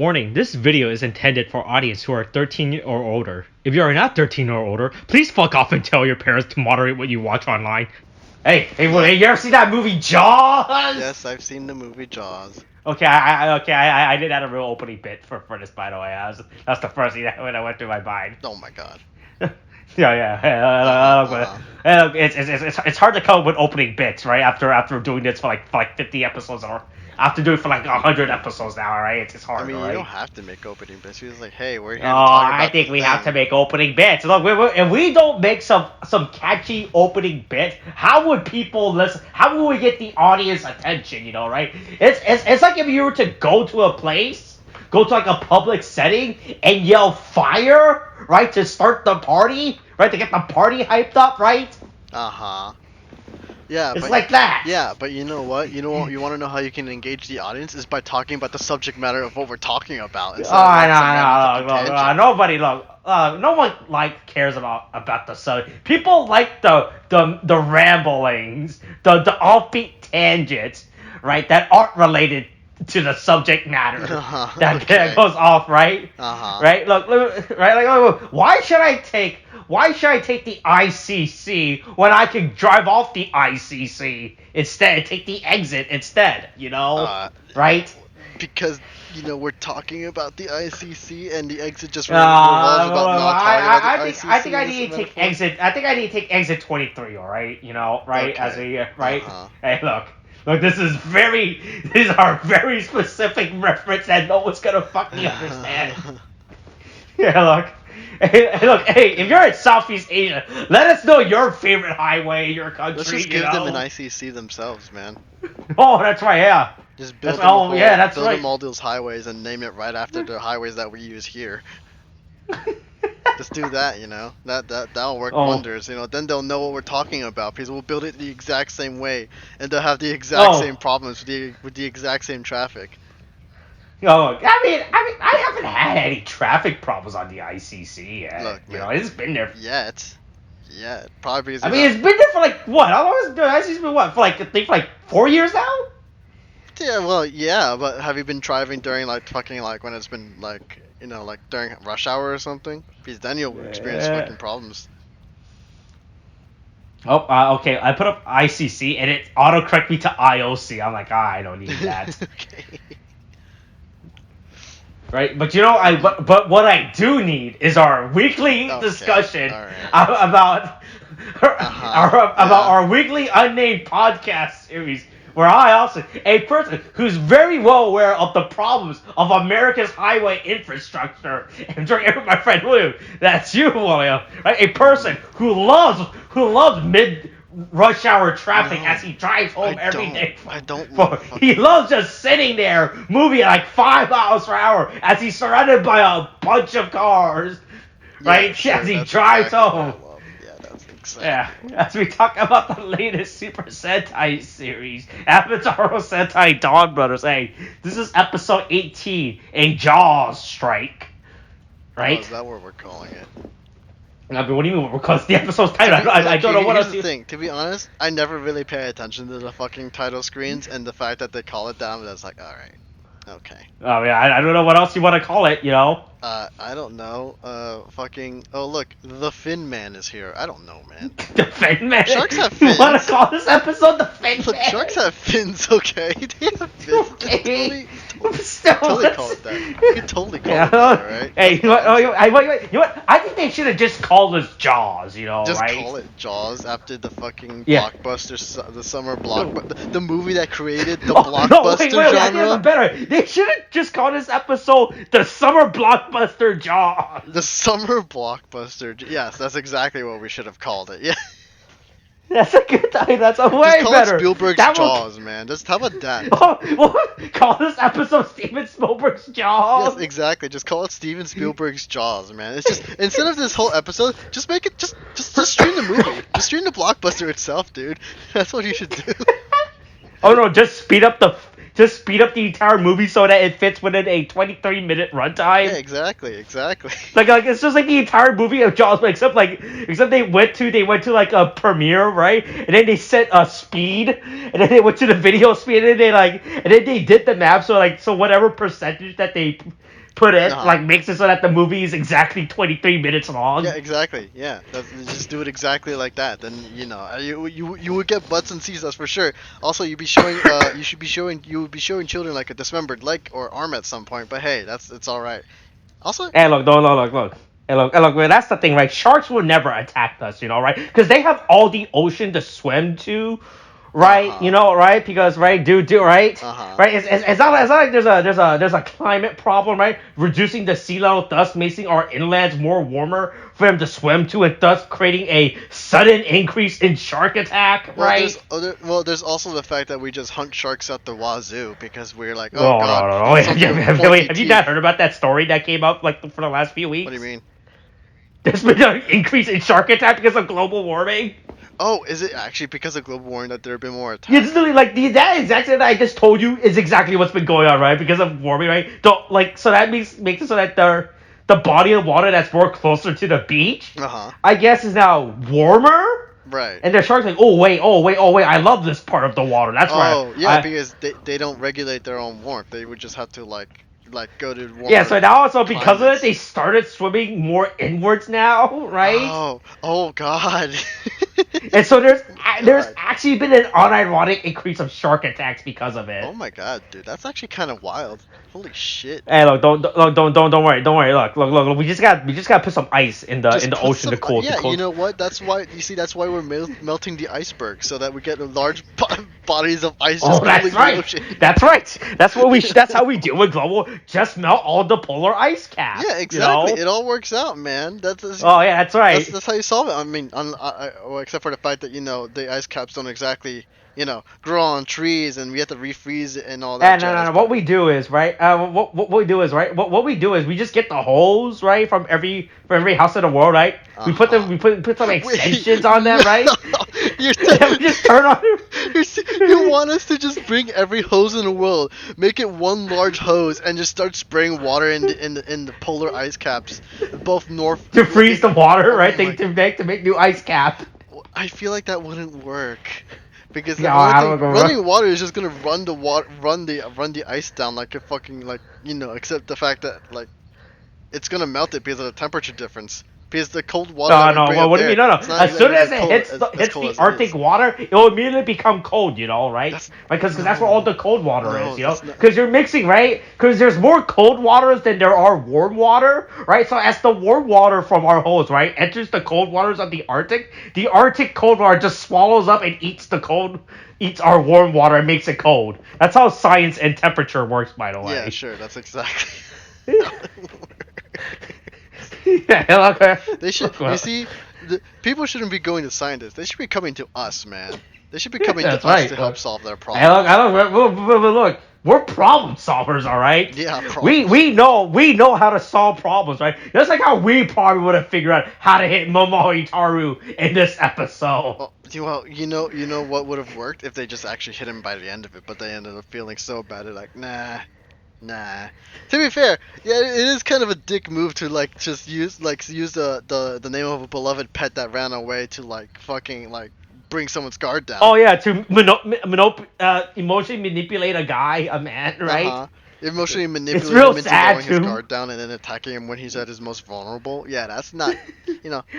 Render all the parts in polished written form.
Warning, this video is intended for audience who are 13 or older. If you are not 13 or older, please fuck off and tell your parents to moderate what you watch online. Hey, you ever seen that movie Jaws? Yes, I've seen the movie Jaws. Okay, I did add a real opening bit for this, by the way. That's the first thing that went through my mind. Oh my god. It's hard to come up with opening bits, right? After doing this for like 50 episodes or after doing it for like 100 episodes now, right? It's hard. I mean, right? you don't have to make opening bits. You're just like, hey, we're here to talk about I think we thing. have to make opening bits. Look, if we don't make some catchy opening bits, how would people listen? How would we get the audience attention? You know, right? It's like if you were to go to a place, go to like a public setting, and yell fire, right, to start the party, right, to get the party hyped up, right? Yeah, it's like that. Yeah, but you know what? You want to know how you can engage the audience is by talking about the subject matter of what we're talking about. No, no one cares about the subject. People like the ramblings, the offbeat tangents, right? That aren't related to the subject matter that goes off, right? Right? Look, why should I take the ICC when I can drive off the ICC instead? Take the exit instead, you know? Right? Because, we're talking about the ICC and the exit just revolves about not talking about the ICC. I think I need to take exit. I think I need to take exit 23. All right, right? Okay. As a right. Hey, look, this is these are very specific reference that no one's gonna fucking understand. Look. Hey, if you're in Southeast Asia, let us know your favorite highway in your country. Let's just give them an ICC themselves, man. Oh, that's right, yeah. Just build them all those highways and name it right after the highways that we use here. Just do that, that'll work wonders. Then they'll know what we're talking about because we'll build it the exact same way, and they'll have the exact same problems with the exact same traffic. I mean, I haven't had any traffic problems on the ICC yet. Look, it's been there yet. Probably. It's been there for like what? How long has the ICC's been what? For 4 years now? Yeah, well, yeah, but have you been driving during when it's been during rush hour or something? Because then you'll experience fucking problems. Okay. I put up ICC and it autocorrect me to IOC. I'm like, I don't need that. Okay. Right, but but what I do need is our weekly discussion about our weekly unnamed podcast series, where I also, a person who's very well aware of the problems of America's highway infrastructure, and my friend William, that's you, William, right? A person who loves mid rush hour traffic as he drives home every day. He loves just sitting there, moving at like 5 miles per hour as he's surrounded by a bunch of cars, right? Sure, as he drives home. As we talk about the latest Super Sentai series, Avataro Sentai Donbrothers. Hey, this is episode 18, a Jaws strike, right? Oh, is that what we're calling it? I mean, what do you mean? Because the episode's title. I don't know what else. Here's the thing. To be honest, I never really pay attention to the fucking title screens, and the fact that they call it that, that's like, all right, okay. Oh yeah, I don't know what else you want to call it. I don't know. Oh look, the Fin Man is here. I don't know, man. The Fin Man. Sharks have fins. You want to call this episode the Fin Man? Sharks have fins, okay? They have fins. Okay. Totally call it that. You can totally call it that, right? Hey, you know what? I think they should have just called us Jaws, just right? Call it Jaws after the fucking blockbuster, the summer blockbuster, the movie that created the blockbuster genre. Better. They should have just called this episode the summer blockbuster Jaws. The summer blockbuster. Yes, that's exactly what we should have called it. Yeah. That's a good time. That's a way just better. It Spielberg's Jaws, man. Just how about that? Call this episode Steven Spielberg's Jaws. Yes, exactly. Just call it Steven Spielberg's Jaws, man. It's just instead of this whole episode, just make it just stream the movie. Just stream the blockbuster itself, dude. That's what you should do. Oh no! Just speed up the entire movie so that it fits within a 23-minute runtime. Yeah, exactly. Like it's just like the entire movie of Jaws, except they went to like a premiere, right? And then they set a speed, and then they went to the video speed, and then they did the math. So whatever percentage that they put it, like makes it so that the movie is exactly 23 minutes long. Yeah, exactly. Yeah, just do it exactly like that. Then you would get butts and seats, that's for sure. Also, you would be showing children like a dismembered leg or arm at some point. But hey, it's all right. Also, Hey, look. Hey, look, man, that's the thing, right? Sharks will never attack us, right? Because they have all the ocean to swim to, right? Right? Because, right, right? Right? It's not like there's a climate problem, right? Reducing the sea level, thus making our inlands more warmer for them to swim to, and thus creating a sudden increase in shark attack, right? There's also the fact that we just hunt sharks out the wazoo because we're like, oh god. No. Wait, have you not heard about that story that came up like for the last few weeks? What do you mean? There's been an increase in shark attack because of global warming. Oh, is it actually because of global warming that there have been more attacks? Yeah, it's literally like that exactly that I just told you is exactly what's been going on, right? Because of warming, right? So that makes it so that the body of water that's more closer to the beach, I guess, is now warmer. Right. And the sharks like, oh wait, I love this part of the water. That's right. Oh yeah, because they don't regulate their own warmth. They would just have to like go to warmer. Yeah, so now also because of it, they started swimming more inwards now, right? Oh god. And so there's actually been an unironic increase of shark attacks because of it. Oh my god, dude, that's actually kind of wild. Holy shit. Hey, look, don't worry. Look. We just got to put some ice in the ocean to cool. Yeah, you know what? That's why we're melting the iceberg so that we get large bodies of ice. Oh, that's right. The ocean. That's right. That's what that's how we deal with global. Just melt all the polar ice caps. Yeah, exactly. It all works out, man. Oh yeah, that's right. That's how you solve it. I mean, except for the fact that the ice caps don't exactly grow on trees, and we have to refreeze it and all that. No. What we do is right. What we do is right. What we do is we just get the hose right from every house in the world, right? We put some extensions on them, right? We just turn on. You want us to just bring every hose in the world, make it one large hose, and just start spraying water in the polar ice caps, both north to freeze the water, right? To make new ice cap. I feel like that wouldn't work. Because running water is just gonna run the ice down like a fucking except the fact that it's gonna melt it because of the temperature difference. Because the cold water. No. What do you mean? No. As soon as it hits the Arctic water, it will immediately become cold. Right? Because that's where all the cold water is. Because you're mixing, right? Because there's more cold waters than there are warm water, right? So as the warm water from our hose, right, enters the cold waters of the Arctic cold water just swallows up and eats our warm water and makes it cold. That's how science and temperature works, by the way. Yeah, sure. That's exactly. They should. You see, people shouldn't be going to scientists. They should be coming to us, man. They should be coming to us to help solve their problems. Look, we're problem solvers, all right? Yeah, we know how to solve problems, right? Just like how we probably would have figured out how to hit Momo Hitaru in this episode. Well, you know what would have worked if they just actually hit him by the end of it, but they ended up feeling so bad. They're like, nah. To be fair, yeah, it is kind of a dick move to just use the name of a beloved pet that ran away to fucking bring someone's guard down. Oh yeah, to emotionally manipulate a man, right? Emotionally manipulate it's real him into sad lowering his guard down and then attacking him when he's at his most vulnerable. Yeah, that's not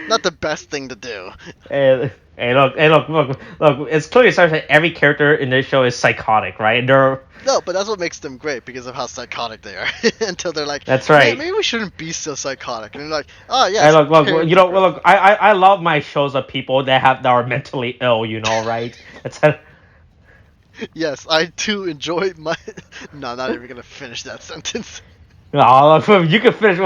not the best thing to do. Hey, look! It's clearly starts that every character in this show is psychotic, right? No, but that's what makes them great because of how psychotic they are. Until they're like, that's right. Maybe we shouldn't be so psychotic. And they're like, oh yeah. Hey, look! I love my shows of people that are mentally ill. Right? Yes, I too enjoy my. No, I'm not even gonna finish that sentence. No, you can finish.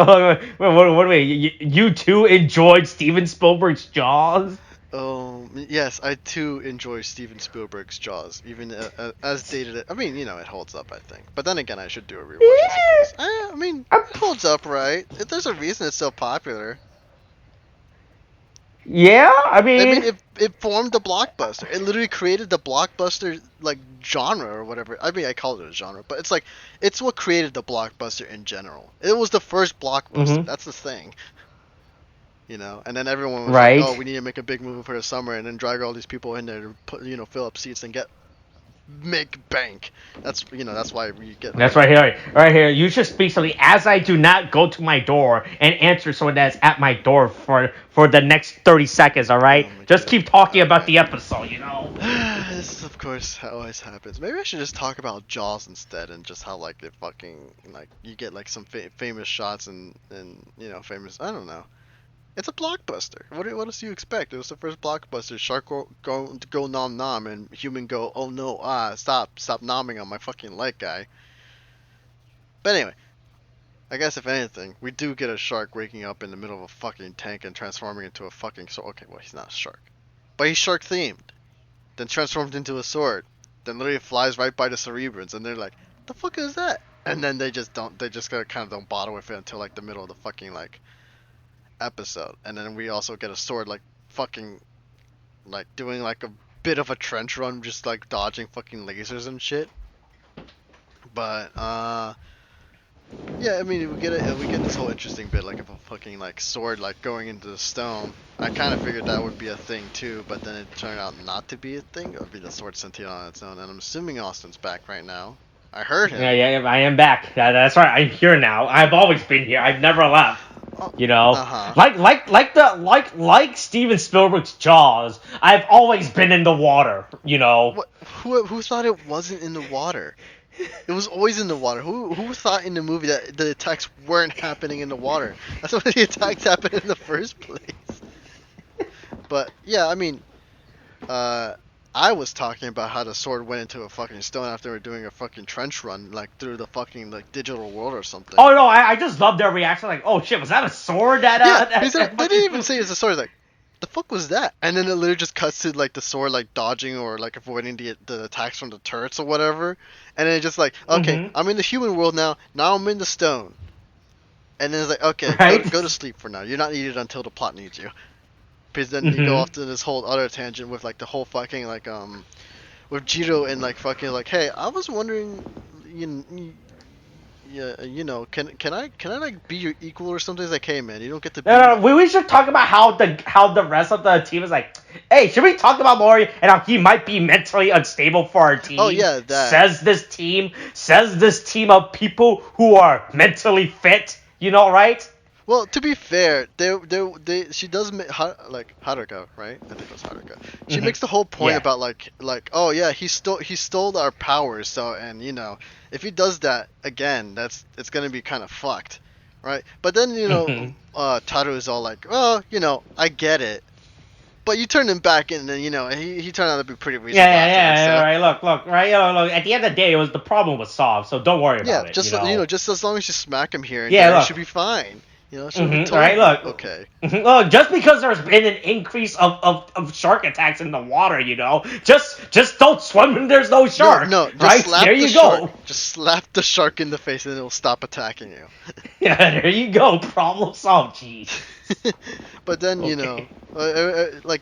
Wait, you too enjoyed Steven Spielberg's Jaws? Yes, I too enjoy Steven Spielberg's Jaws, even as dated. I mean, it holds up, I think. But then again, I should do a rewatch. I mean, it holds up, right? There's a reason it's so popular. Yeah, I mean, it formed the blockbuster. It literally created the blockbuster genre or whatever. I mean, I call it a genre, but it's what created the blockbuster in general. It was the first blockbuster. Mm-hmm. That's the thing. And then everyone was like, "Oh, we need to make a big movie for the summer, and then drag all these people in there to put, fill up seats and get make bank. That's that's why we get. That's right here. Right here. You should speak something as I do not go to my door and answer someone that's at my door for the next 30 seconds. All right. Oh my Just God. keep talking about Okay. the episode. You know. This is of course how always happens. Maybe I should just talk about Jaws instead, and just how like they fucking like you get like some famous shots and famous. I don't know. It's a blockbuster. What else do you expect? It was the first blockbuster. Shark go nom nom, and human go, oh no, stop nomming on my fucking leg, guy. But anyway, I guess if anything, we do get a shark waking up in the middle of a fucking tank and transforming into a fucking sword. Okay, well he's not a shark, but he's shark themed. Then transformed into a sword. Then literally flies right by the Cerebrans, and they're like, the fuck is that? And then they just kind of don't bother with it until like the middle of the fucking like episode. And then we also get a sword like fucking like doing like a bit of a trench run, just like dodging fucking lasers and shit. But yeah, I mean we get this whole interesting bit like of a fucking like sword like going into the stone. I kind of figured that would be a thing too, but then it turned out not to be a thing. It would be the sword sentient on its own, and I'm assuming Austin's back right now. I heard him. Yeah, I am back. That's right. I'm here now. I've always been here. I've never left. You know, like Steven Spielberg's Jaws. I've always been in the water. You know. What? Who thought it wasn't in the water? It was always in the water. Who thought in the movie that the attacks weren't happening in the water? That's why the attacks happened in the first place. But yeah, I mean, I was talking about how the sword went into a fucking stone after we were doing a fucking trench run, like through the fucking like digital world or something. Oh no, I just love their reaction. Like, oh shit, was that a sword? They didn't even say it's a sword. Like, the fuck was that? And then it literally just cuts to like the sword like dodging or like avoiding the attacks from the turrets or whatever. And then it's just like, okay, I'm in the human world now. Now I'm in the stone. And then it's like, okay, right? go to sleep for now. You're not needed until the plot needs you. Because then you go off to this whole other tangent with like the whole fucking like with Jiro and like fucking like, hey, I was wondering, can I like be your equal or something? It's like, hey man, you don't get to be. No, we should talk about how the rest of the team is like, hey, should we talk about Mori and how he might be mentally unstable for our team? Oh yeah, that says this team of people who are mentally fit. You know, right? Well, to be fair, she does make like Haruka, right? I think it was Haruka. She makes the whole point about like oh yeah, he stole our powers, so and if he does that again, it's gonna be kind of fucked, right? But then Taru is all like, oh I get it, but you turned him back in, and he turned out to be pretty reasonable. Yeah, right. Look, right. Look. At the end of the day, the problem was solved, so don't worry about it. Yeah, just as long as you smack him here and there, it should be fine. Right, look. Okay. Look, just because there's been an increase of shark attacks in the water, just don't swim when there's no shark. No, just right? slap There the you shark. go. Just slap the shark in the face and it'll stop attacking you. Yeah, there you go. Problem solved, geez. But then, like,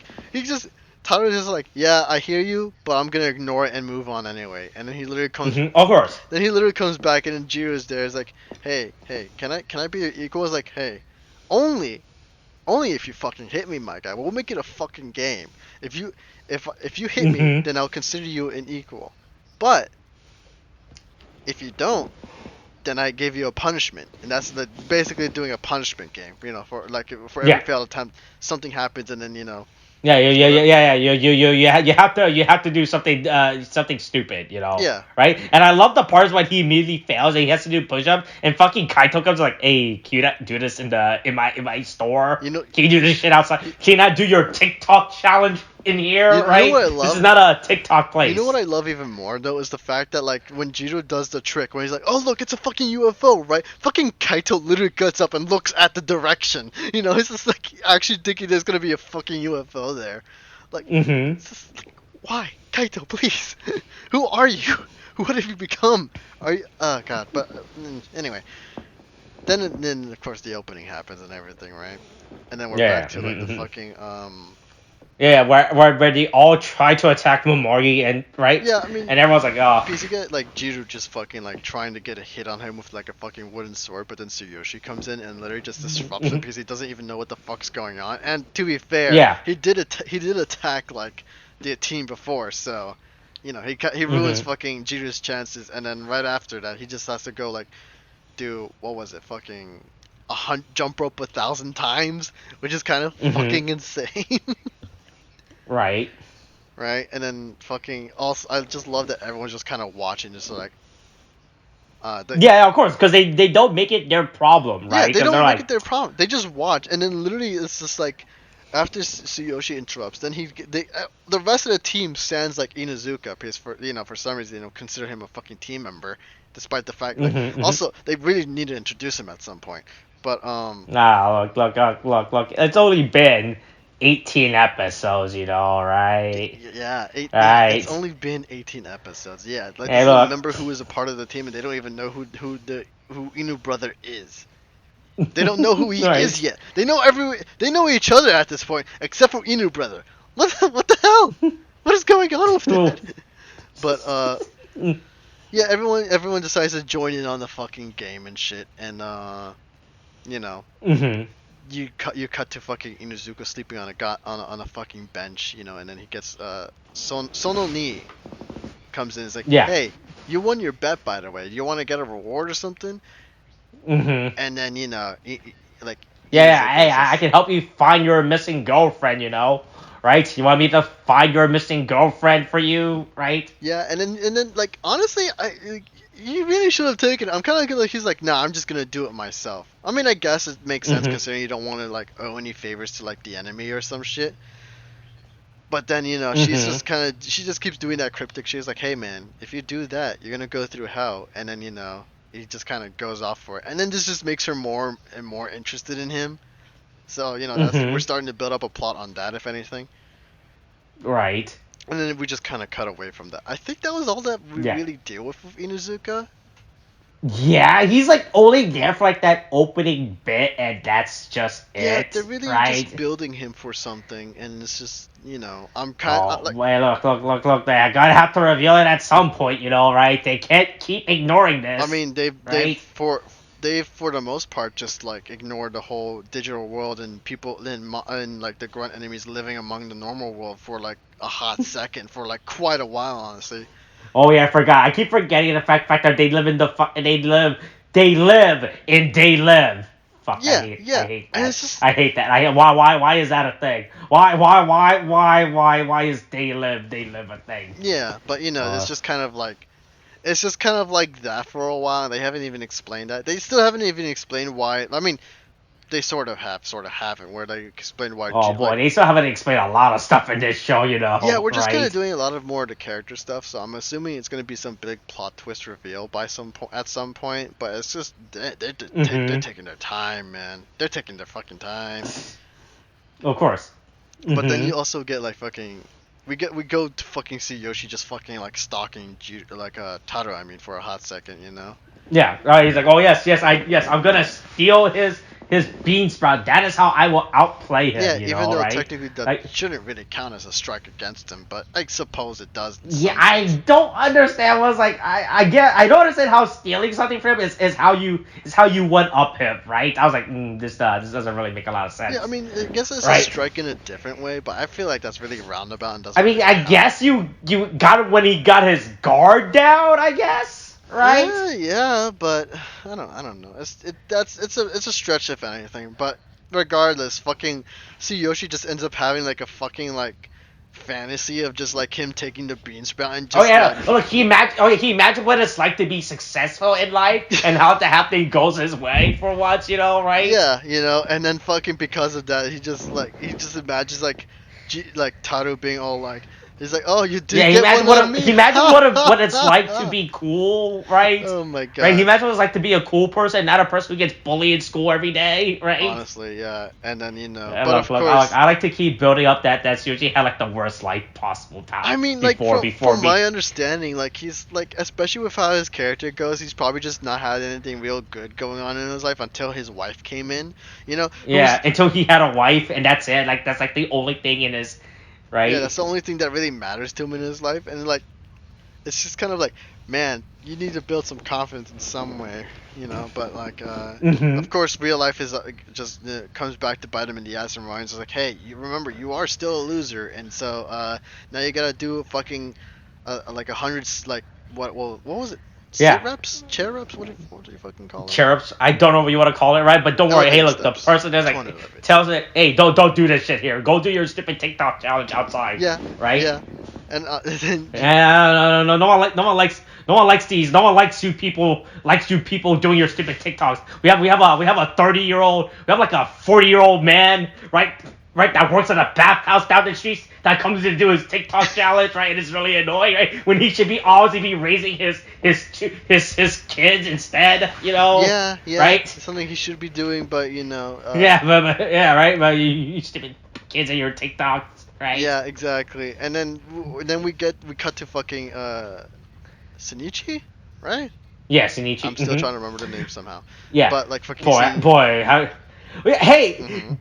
Taro's just like, yeah, I hear you, but I'm gonna ignore it and move on anyway. And then he literally comes. Of course. Then he literally comes back, and then Jiro's there. It's like, hey, can I be your equal? It's like, hey, only if you fucking hit me, my guy. We'll make it a fucking game. If you hit me, then I'll consider you an equal. But if you don't, then I give you a punishment, and that's basically doing a punishment game. For every failed attempt, something happens, and then Yeah. You have to do something stupid, Yeah. Right? And I love the parts when he immediately fails and he has to do push-up, and fucking Kaito comes like, hey, can you not do this in my store? Can you do this shit outside? Can you not do your TikTok challenge in here, right? You know what I love? This is not a TikTok place. You know what I love even more though is the fact that like when Jiro does the trick when he's like, oh look, it's a fucking UFO, right? Fucking Kaito literally gets up and looks at the direction. It's just like actually thinking there's gonna be a fucking UFO there. Like, it's just like, why, Kaito, please? Who are you? What have you become? Are you? Oh god. But anyway, then of course the opening happens and everything, right? And then we're back to like the fucking Yeah, where they all try to attack Momori and right? Yeah, I mean, and everyone's like, oh. Because you get like Jiro just fucking like trying to get a hit on him with like a fucking wooden sword, but then Tsuyoshi comes in and literally just disrupts it because he doesn't even know what the fuck's going on. And to be fair, he did attack like the team before, so you know, he ruins fucking Jiru's chances, and then right after that, he just has to go like do what was it, fucking jump rope 1,000 times, which is kind of fucking insane. Right. Right, and then fucking also, I just love that everyone's just kind of watching, just like. Yeah, of course, because they don't make it their problem, right? Yeah, they don't make it their problem. They just watch, and then literally it's just like, after Tsuyoshi interrupts, then the rest of the team stands like Inuzuka because for some reason consider him a fucking team member, despite the fact also they really need to introduce him at some point. But look, it's only been 18 episodes, right? Yeah, right. It's only been 18 episodes. Yeah, like this is a member who is a part of the team, and they don't even know who Inu brother is. They don't know who he is yet. They know each other at this point, except for Inu brother. What the hell? What is going on with that? But yeah, everyone decides to join in on the fucking game and shit, and you cut to fucking Inuzuka sleeping on a fucking bench, and then he gets Sono Ni comes in and is like, hey, you won your bet, by the way. Do you want to get a reward or something? And then like, hey, I can help you find your missing girlfriend, right? You want me to find your missing girlfriend for you, right? Yeah, and then like, honestly, you really should have taken it. I'm kind of like, he's like, nah, I'm just gonna do it myself. I mean, I guess it makes sense considering you don't want to like owe any favors to like the enemy or some shit. But then she's just she just keeps doing that cryptic shit. She's like, hey man, if you do that, you're gonna go through hell. And then he just kind of goes off for it. And then this just makes her more and more interested in him. So we're starting to build up a plot on that, if anything. Right. And then we just kind of cut away from that. I think that was all that we really deal with Inuzuka. Yeah, he's like only there for like that opening bit, and that's just it. Yeah, they're really just building him for something, and it's just I'm kind of like. Wait, look! They gotta have to reveal it at some point, right? They can't keep ignoring this. I mean, they've for the most part just like ignored the whole digital world and people and like the grunt enemies living among the normal world for like a hot second, for like quite a while, honestly. Oh yeah, I forgot. I keep forgetting the fact that they live in they live in They Live. Fuck, yeah, I hate that. And it's just, I hate that. Why is that a thing? Why is They Live a thing? Yeah, but it's just kind of like. It's just kind of like that for a while. They haven't even explained that. They still haven't even explained why. I mean, they sort of haven't, where they explain why. Oh boy, they still haven't explained a lot of stuff in this show, Yeah, we're just kind of doing a lot of more of the character stuff, so I'm assuming it's going to be some big plot twist reveal at some point. But it's just they're taking their time, man. They're taking their fucking time. Of course. But then you also get like fucking. We go to fucking see Yoshi just fucking like stalking Taro, I mean, for a hot second, Yeah, he's like, oh yes, I'm gonna steal his bean sprout. That is how I will outplay him. Yeah, even though right? technically that shouldn't really count as a strike against him, but I suppose it does. Yeah, I don't understand. I don't understand how stealing something from him is how you one up him, right? I was like, this doesn't really make a lot of sense. Yeah, I mean, I guess it's a strike in a different way, but I feel like that's really roundabout and doesn't. I mean, I guess you got it when he got his guard down, I guess. Right? Yeah, but I don't know. It's a stretch if anything. But regardless, fucking Tsuyoshi just ends up having like a fucking like fantasy of just like him taking the bean sprout and just. Look, he imagine what it's like to be successful in life and how everything goes his way for once, right? Yeah, and then fucking because of that, he just imagines like Taro being all like. He's like, oh, you did get one on me. He imagine what it's like to be cool, right? Oh my god. Right? He imagine what it's like to be a cool person, not a person who gets bullied in school every day, right? Honestly, yeah. And then but of course, I like to keep building up that Tsuyoshi had like the worst life possible time. I mean, from my understanding, like he's like, especially with how his character goes, he's probably just not had anything real good going on in his life until his wife came in. Yeah, until he had a wife, and that's it. Like that's like the only thing in his. Right? Yeah, that's the only thing that really matters to him in his life, and like, it's just kind of like, man, you need to build some confidence in some way, But like, of course, real life is just comes back to bite him in the ass and reminds us like, hey, you remember you are still a loser, and so now you gotta do fucking like 100 like what was it? Yeah. Chair reps? What do you fucking call them? Chair reps? I don't know what you want to call it, right? But don't worry. Hey, look, steps. the person is like tells it, hey, don't do this shit here. Go do your stupid TikTok challenge outside. Yeah. Right. Yeah. And then. Yeah. No one likes you people doing your stupid TikToks. We have a 30-year-old. We have like a 40-year-old man, right, that works at a bathhouse down the street that comes to do his TikTok challenge, right? And it's really annoying, right? When he should be obviously be raising his kids instead, you know? Yeah. Right? It's something he should be doing, but you know. Right. But you stupid kids and your TikToks, right? Yeah, exactly. And then we cut to fucking Shinichi, right? Yeah, Shinichi. I'm still trying to remember the name somehow. Yeah. But like fucking. Boy, how? Hey,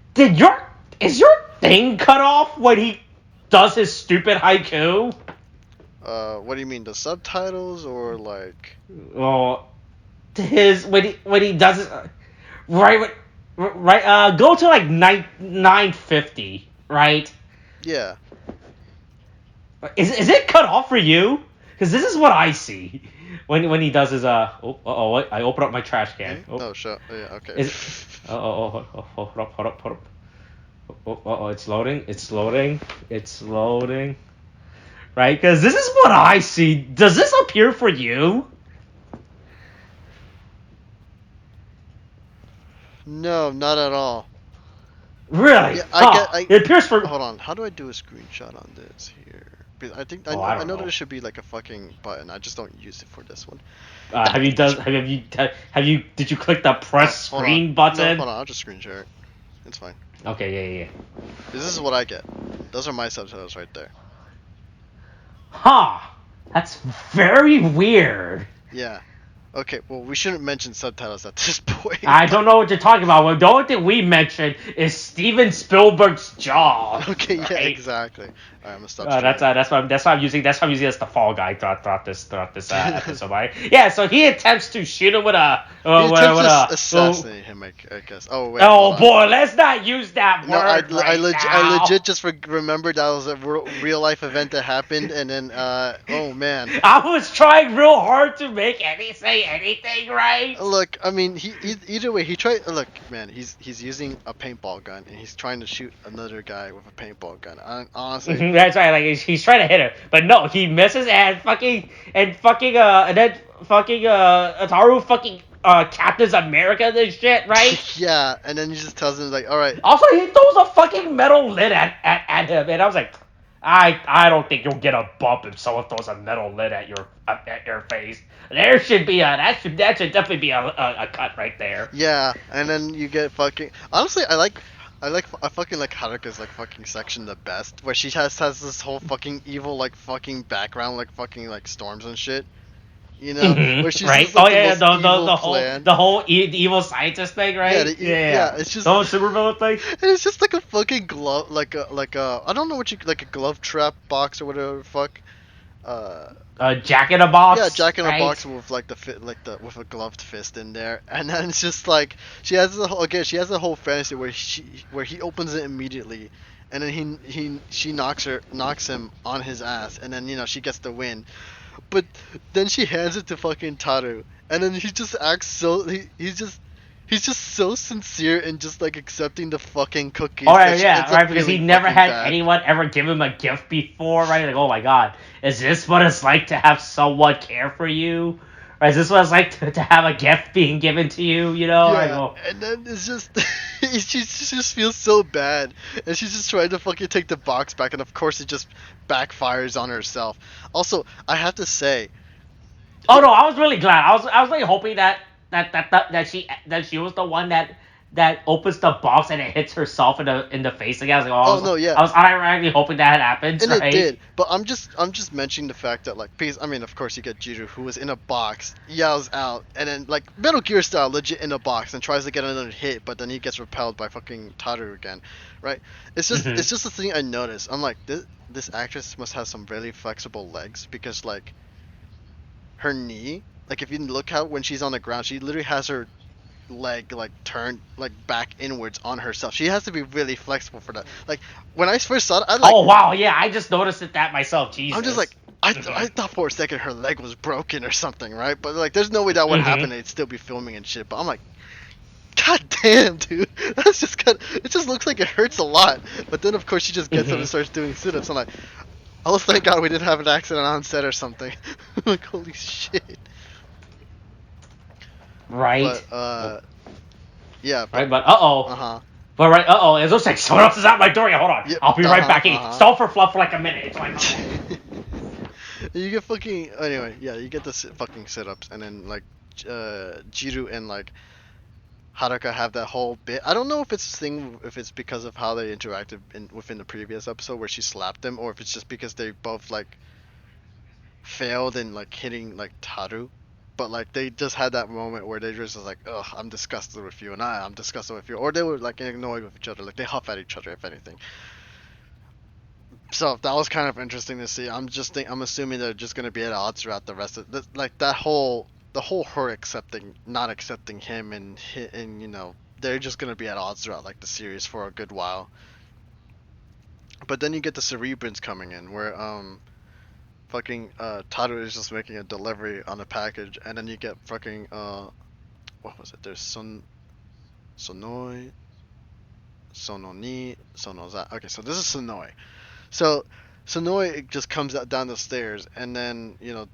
is your thing cut off when he does his stupid haiku? What do you mean, the subtitles or like? Well, when he does it, right. Go to like 950, right? Yeah. Is it cut off for you? Because this is what I see when he does his I open up my trash can. Oh shit. Yeah. Okay. Hold up. It's loading. Right? Because this is what I see. Does this appear for you? No, not at all. Really? Yeah, it appears for. Hold on. How do I do a screenshot on this here? Because I know there should be like a fucking button. I just don't use it for this one. Did you click the press screen button? No, hold on. I'll just screen share it. It's fine. Okay, yeah. This is what I get. Those are my subtitles right there. Huh. That's very weird. Yeah. Okay, well, we shouldn't mention subtitles at this point. I don't know what you're talking about. Well, the only thing we mentioned is Steven Spielberg's jaw. Okay, right? Yeah, exactly. All right, I'm gonna stop. That's why I'm using as the fall guy throughout this episode. Right? Yeah, so he attempts to shoot him with a. Assassinate him, I guess. Oh wait. Oh boy, let's not use that word. No, I legit just remembered that was a real life event that happened, and then oh man. I was trying real hard to make say anything right. Look, I mean, he either way he tried. Look, man, he's using a paintball gun and he's trying to shoot another guy with a paintball gun. Honestly. That's right. Like he's trying to hit her, but no, he misses and then Ataru Captain's America this shit, right? Yeah, and then he just tells him like, all right. Also, he throws a fucking metal lid at him, and I was like, I don't think you'll get a bump if someone throws a metal lid at your face. There should be that should definitely be a cut right there. Yeah, and then you get fucking. Honestly, I fucking like Haruka's like fucking section the best, where she has this whole fucking evil like fucking background, like fucking like storms and shit. You know, where she's right? Just, like, the whole evil scientist thing, right? Yeah. It's just the whole supervillain thing. And it's just like a fucking glove, like a I don't know what like a glove trap box or whatever the fuck. A Jack in a Box. Yeah, Jack in a Box with like with a gloved fist in there, and then it's just like she has a whole fantasy where he opens it immediately, and then she knocks him on his ass, and then she gets the win, but then she hands it to fucking Taru, and then he just acts so he's just so sincere and just like accepting the fucking cookies. Oh right, because he never had anyone ever give him a gift before, right? Like, oh my god, is this what it's like to have someone care for you? Or is this what it's like to have a gift being given to you? Yeah, and then it's just she just feels so bad, and she's just trying to fucking take the box back, and of course it just backfires on herself. Also, I have to say. Oh no, I was really glad. I was really hoping that she was the one that opens the box and it hits herself in the face again. I was like, no, yeah. I was unironically hoping that had happened. And right? It did, but I'm just mentioning the fact that like, because I mean, of course you get Jiru, who was in a box, yells out, and then like Metal Gear style, legit in a box, and tries to get another hit, but then he gets repelled by fucking Taru again, right? It's just it's just a thing I noticed. I'm like, this actress must have some really flexible legs, because like her knee. Like, if you look out when she's on the ground, she literally has her leg, like, turned, like, back inwards on herself. She has to be really flexible for that. Like, when I first saw it, oh, wow, yeah, I just noticed that myself, Jesus. I'm just like, I thought for a second her leg was broken or something, right? But like, there's no way that would happen. They'd still be filming and shit. But I'm like, God damn, dude, that's just kind of, it just looks like it hurts a lot. But then of course she just gets up and starts doing sit-ups. I'm like, oh, thank God we didn't have an accident on set or something. Like, holy shit. Right. But yeah. Right, but uh-oh. But right, it looks like someone else is at my door. Yeah, hold on. Yep, I'll be right back. Stall for fluff for like a minute. It's like, you get fucking, anyway, yeah, you get the fucking sit-ups, and then like Jiru and like Haruka have that whole bit. I don't know if it's if it's because of how they interacted within the previous episode where she slapped them, or if it's just because they both like failed in like hitting like Taru. But like they just had that moment where they just was like, ugh, I'm disgusted with you, and I'm disgusted with you, or they were like annoyed with each other, like they huff at each other if anything. So that was kind of interesting to see. I'm assuming they're just gonna be at odds throughout the rest of like the whole her not accepting him, and you know, they're just gonna be at odds throughout like the series for a good while. But then you get the Cerebrans coming in, where fucking Taru is just making a delivery on a package, and then you get fucking what was it? There's Sonoi, Sononi, Sonoza. Okay, so this is Sonoi. So Sonoi just comes down the stairs, and then you know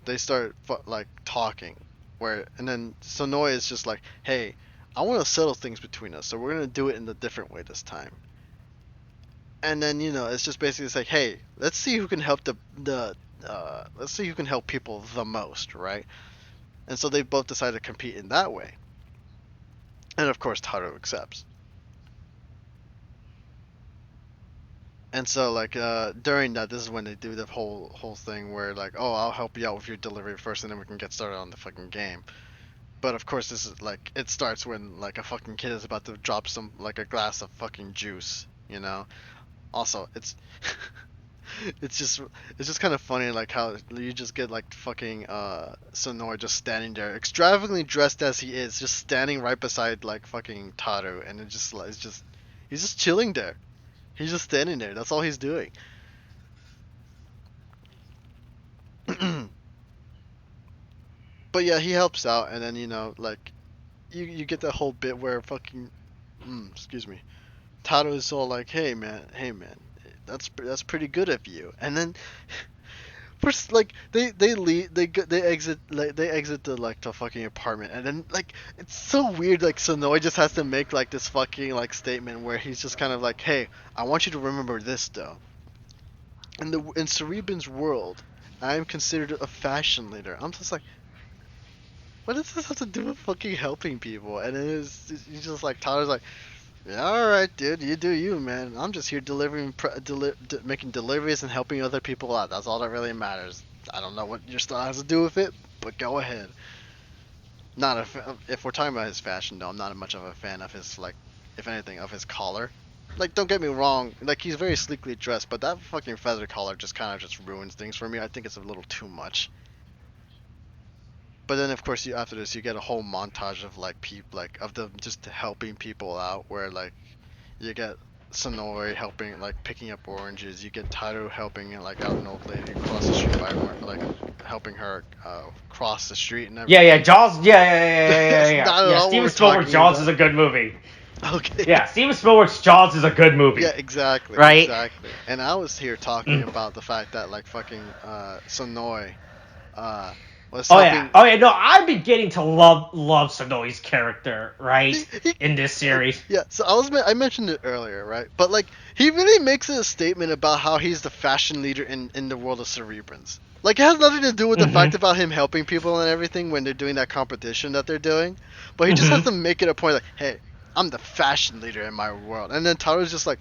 they start like talking, and then Sonoi is just like, hey, I want to settle things between us, so we're gonna do it in a different way this time. And then, you know, it's just basically like, hey, let's see who can help let's see who can help people the most, right? And so they both decide to compete in that way. And of course, Taru accepts. And so, like, during that, this is when they do the whole thing where, like, oh, I'll help you out with your delivery first, and then we can get started on the fucking game. But of course, this is like, it starts when like a fucking kid is about to drop a glass of fucking juice, you know. Also, it's just kind of funny, like how you just get like fucking Sonoi just standing there, extravagantly dressed as he is, just standing right beside like fucking Taru, and he's just chilling there. He's just standing there. That's all he's doing. But yeah, he helps out, and then, you know, like you get that whole bit where fucking excuse me, Taru is all like, hey man, that's pretty good of you. And then first, like they exit the fucking apartment, and then like it's so weird, like Sonoi just has to make like this fucking like statement where he's just kind of like, hey, I want you to remember this though. In Cerebin's world, I am considered a fashion leader. I'm just like, what does this have to do with fucking helping people? And he's just like, Tyler's like, yeah, alright, dude, you do you, man. I'm just here making deliveries and helping other people out. That's all that really matters. I don't know what your style has to do with it, but go ahead. If we're talking about his fashion, though, I'm not much of a fan of his, like, if anything, of his collar. Like, don't get me wrong, like, he's very sleekly dressed, but that fucking feather collar just kind of just ruins things for me. I think it's a little too much. But then, of course, after this, you get a whole montage of like of them just helping people out, where like you get Sonoi helping, like picking up oranges. You get Taru helping like out an old lady across the street by like helping her cross the street and everything. Yeah, Jaws. Yeah. Steven Spielberg's Jaws is a good movie. Okay. Yeah, Steven Spielberg's Jaws is a good movie. Yeah, exactly. Right. Exactly. And I was here talking about the fact that like fucking Sonoi. No, I'm beginning to love Sonoi's character, right, in this series. Yeah, so I mentioned it earlier, right? But like, he really makes a statement about how he's the fashion leader in the world of Cerebrans. Like, it has nothing to do with the fact about him helping people and everything when they're doing that competition that they're doing. But he just has to make it a point like, hey, I'm the fashion leader in my world. And then Taru's just like,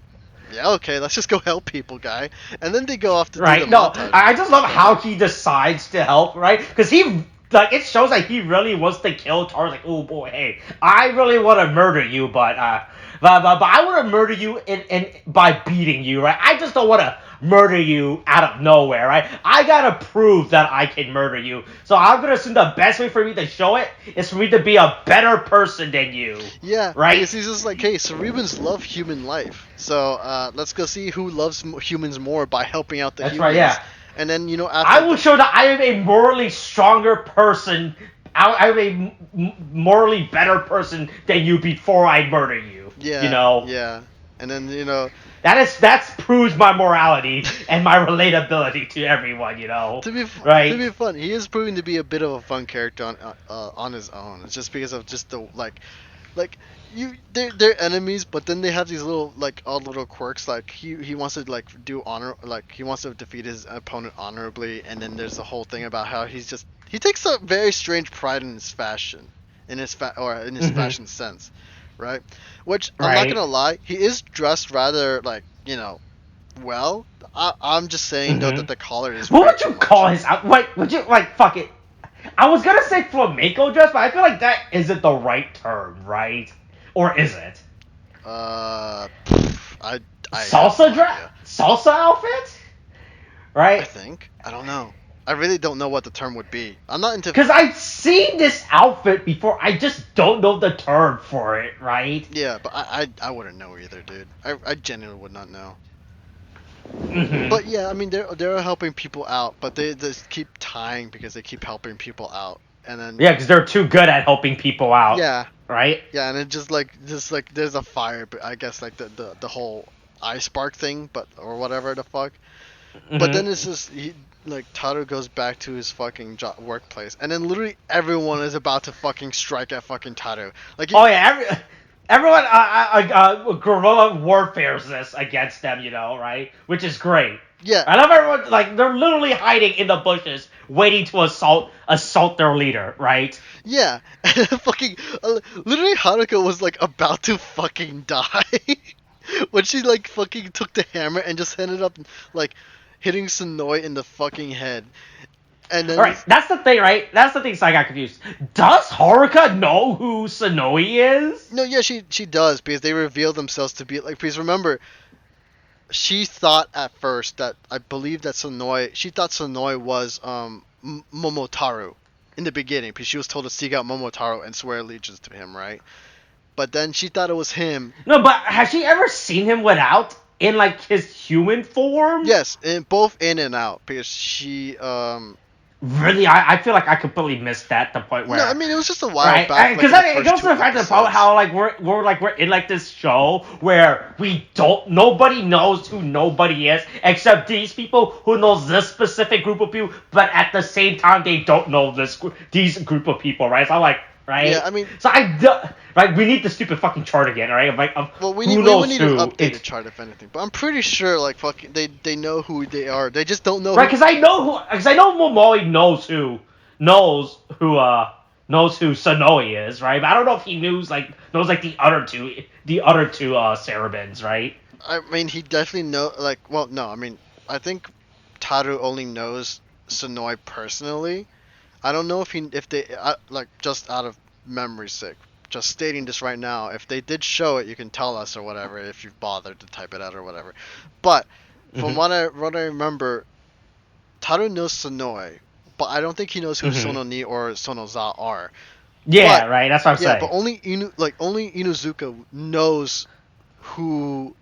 yeah, okay, let's just go help people, guy. And then they go off to do the montage. I just love how he decides to help, right? Because it shows that he really wants to kill Taru. Like, oh boy, hey, I really want to murder you, but I want to murder you by beating you, right? I just don't want to murder you out of nowhere, right? I gotta prove that I can murder you. So I'm gonna assume the best way for me to show it is for me to be a better person than you. Yeah, right. He's just like, hey, Cerebrans love human life, so let's go see who loves humans more by helping out the humans. That's right, yeah. And then after I will show that I am a morally stronger person. I am a morally better person than you before I murder you. Yeah. Yeah. And then That's proves my morality and my relatability to everyone. To be fun, he is proving to be a bit of a fun character on his own. It's just because of just the they're enemies, but then they have these little odd little quirks. Like he wants to do honor, he wants to defeat his opponent honorably, and then there's the whole thing about how he takes a very strange pride in his fashion, in his fashion sense, right? Which I'm not gonna lie, he is dressed rather well. I'm just saying though that the collar is. What would you call his? Would you fuck it? I was gonna say flamenco dress, but I feel like that isn't the right term, right? Or is it? Salsa dress, salsa outfit, right? I think. I don't know. I really don't know what the term would be. I'm not into. Because I've seen this outfit before. I just don't know the term for it, right? Yeah, but I wouldn't know either, dude. I genuinely would not know. Mm-hmm. But yeah, I mean they're helping people out, but they just keep tying because they keep helping people out, and then because they're too good at helping people out. Yeah. Right. Yeah, and it just there's a fire, but I guess the whole eye spark thing, or whatever the fuck. Mm-hmm. But then it's just Taro goes back to his fucking workplace, and then literally everyone is about to fucking strike at fucking Taro. Everyone, guerrilla warfares this against them, right? Which is great. Yeah. I love everyone, they're literally hiding in the bushes, waiting to assault their leader, right? Yeah. Fucking, literally Haruka was, about to fucking die. When she, fucking took the hammer and just ended up, hitting Sonoi in the fucking head. And then Alright, that's the thing, right? That's the thing, so I got confused. Does Haruka know who Sonoi is? No, yeah, she does, because they reveal themselves to be, because remember, she thought at first that, I believe that she thought Sonoi was, Momotaro in the beginning, because she was told to seek out Momotaro and swear allegiance to him, right? But then she thought it was him. No, but has she ever seen him without, in, his human form? Yes, both in and out, because she, Really, I feel like I completely missed that. The point where no, I mean it was just a while back. Because it goes to the fact of how we're in this show where nobody knows who nobody is except these people who knows this specific group of people, but at the same time they don't know these group of people, right? So I'm like, right? Yeah, I mean, so we need the stupid fucking chart again, right? We need an updated chart if anything. But I'm pretty sure fucking they know who they are. They just don't know. Right, because I know Momoi knows who Sonoi is, right? But I don't know if he knows the other two Sarabins, right? I mean, he definitely no. I mean, I think Taru only knows Sonoi personally. I don't know if they just out of memory's sake. Just stating this right now, if they did show it, you can tell us or whatever if you've bothered to type it out or whatever. But from what I remember, Taru knows Sonoi, but I don't think he knows who Sononi or Sonoza are. Yeah, right. That's what I'm saying. Yeah, but only Inuzuka knows who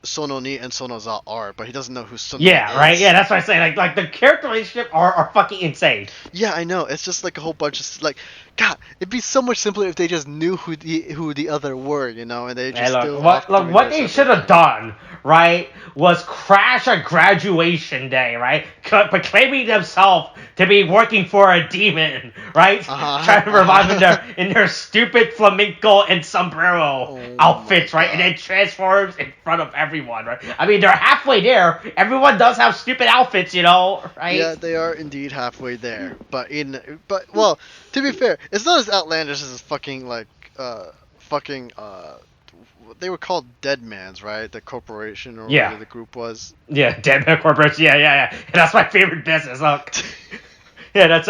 Sononi and Sonoza are, but he doesn't know who Sononi is. Yeah, right. Yeah, that's what I'm saying. Like the character relationship are fucking insane. Yeah, I know. It's just a whole bunch of God. It'd be so much simpler if they just knew who the other were, and they just what they should have done, right, was crash a graduation day, right, proclaiming themselves to be working for a demon, right, trying to revive in their stupid flamenco and sombrero outfits, right, and then transforms in front of everyone, right. I mean, they're halfway there. Everyone does have stupid outfits, right? Yeah, they are indeed halfway there, but well, to be fair, it's not as outlandish as fucking they were called Deadmans, right? The corporation or whatever the group was. Yeah, Deadman Corporation. Yeah. That's my favorite business. Look. Yeah, that's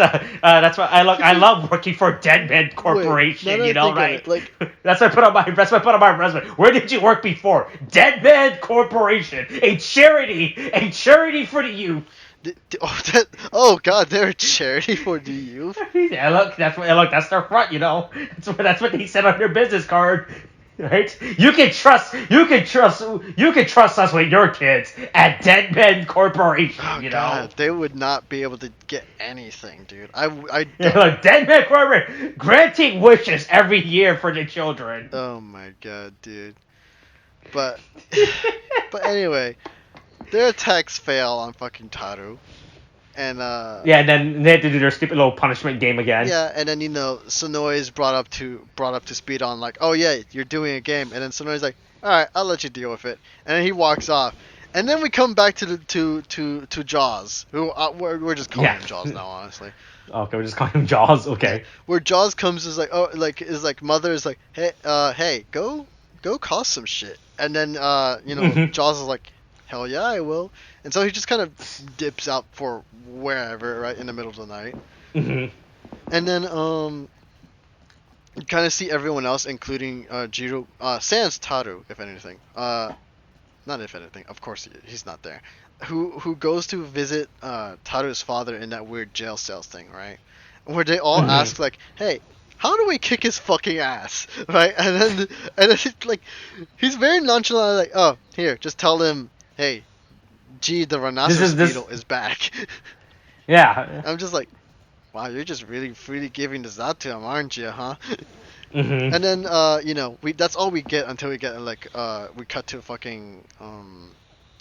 what I love working for Deadman Corporation. Wait, right? That's what I put on my resume. Where did you work before? Deadman Corporation, a charity for the youth. Oh God, they're a charity for the youth. Yeah, that's their front. That's what they said on their business card. Right? You can trust us with your kids at Dead Men Corporation. Oh You know, God, they would not be able to get anything, dude. like Dead Men Corporation granting wishes every year for the children. Oh my God, dude. But but anyway, their attacks fail on fucking Taru, and yeah, and then they had to do their stupid little punishment game again. yeah, and then Sonoe is brought up to speed on like, oh yeah, you're doing a game, and then Sonoe's like, all right, I'll let you deal with it, and then he walks off, and then we come back to the to Jaws, who we're just calling him Jaws now, honestly. Okay, we're just calling him Jaws. Okay. Where Jaws comes is like, oh, like mother is like, hey, go cause some shit, and then Jaws is like, hell yeah, I will, and so he just kind of dips out for wherever, right in the middle of the night. Mm-hmm. And then you kind of see everyone else, including Jiro, sans Taru, if anything. Not if anything, of course he's not there. Who goes to visit Taru's father in that weird jail cell thing, right? Where they all ask like, hey, how do we kick his fucking ass, right? And then he's like, he's very nonchalant, like, oh, here, just tell him, hey, G, the rhinoceros beetle is back. Yeah. I'm just like, wow, you're just really freely giving this out to him, aren't you, huh? Mm-hmm. And then that's all we get until we get like we cut to a fucking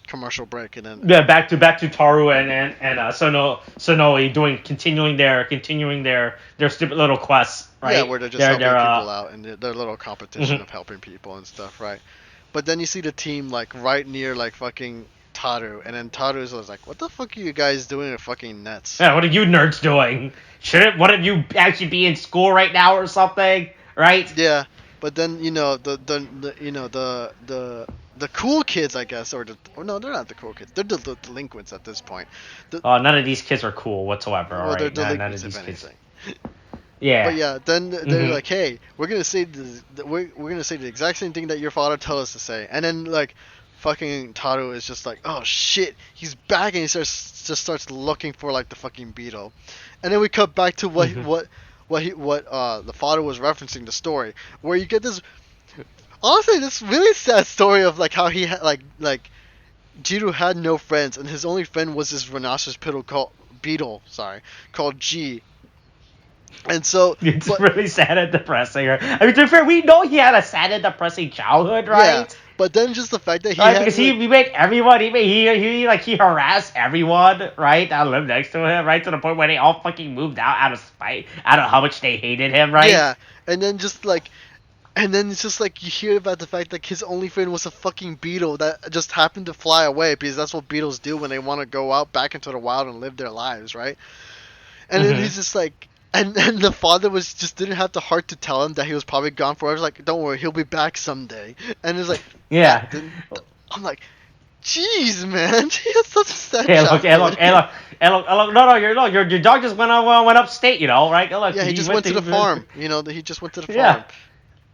commercial break, and then back to Taru and Sonoe continuing their stupid little quests, right? Yeah, where they're just helping people out and their little competition of helping people and stuff, right? But then you see the team like right near like fucking Taru, and then Taru's like, what the fuck are you guys doing with fucking nets? Yeah, what are you nerds doing? Wouldn't you actually be in school right now or something, right? Yeah, but then the cool kids, I guess, or no, they're not the cool kids. They're the delinquents at this point. None of these kids are cool whatsoever. Well, right? they're delinquents, none of these if anything. Yeah. But yeah, then they're like, hey, we're gonna say we're gonna say the exact same thing that your father told us to say, and then like, fucking Taru is just like, oh shit, he's back, and he starts looking for like the fucking beetle, and then we cut back to what the father was referencing the story, where you get this, honestly, this really sad story of like how he had like Jiro had no friends, and his only friend was this rhinoceros beetle called G. And so it's really sad and depressing. I mean, to be fair, we know he had a sad and depressing childhood, right? Yeah, but then just the fact that he because he made everyone, he harassed everyone, right, that lived next to him, right, to the point where they all fucking moved out of spite, out of how much they hated him, right? Yeah, and then it's just like you hear about the fact that his only friend was a fucking beetle that just happened to fly away, because that's what beetles do when they want to go out back into the wild and live their lives, right? And then he's just like, and the father didn't have the heart to tell him that he was probably gone forever. Like, don't worry, he'll be back someday. And it's like, yeah. I'm like, jeez, man, he has such a sad look, no, your dog just went upstate, right? Look, yeah, he just went to the farm. He just went to the farm.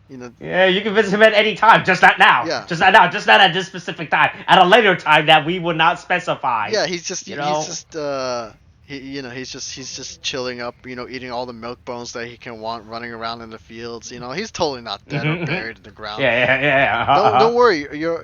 Yeah. Yeah, you can visit him at any time, just not now. Yeah. Just not now, just not at this specific time. At a later time that we would not specify. Yeah, he's just he's just chilling up, eating all the milk bones that he can want, running around in the fields. He's totally not dead or buried in the ground. Yeah. Don't worry, your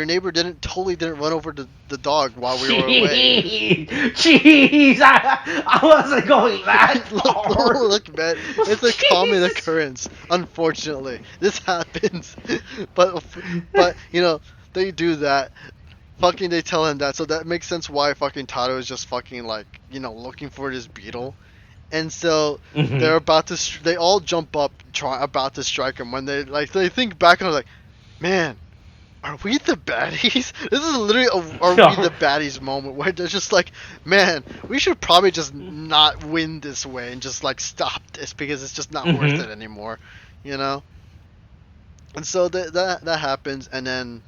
neighbor didn't run over the dog while we were away. Jeez, I wasn't going that far. Look, man, it's a common occurrence. Unfortunately, this happens, but they do that. Fucking, they tell him that, so that makes sense why fucking Taru is just fucking like, looking for this beetle, and so they're about to, they all jump up, about to strike him, when they think back and are like, man, are we the baddies? This is literally are we the baddies moment, where they're just like, man, we should probably just not win this way and just like stop this, because it's just not worth it anymore, And so that happens, and then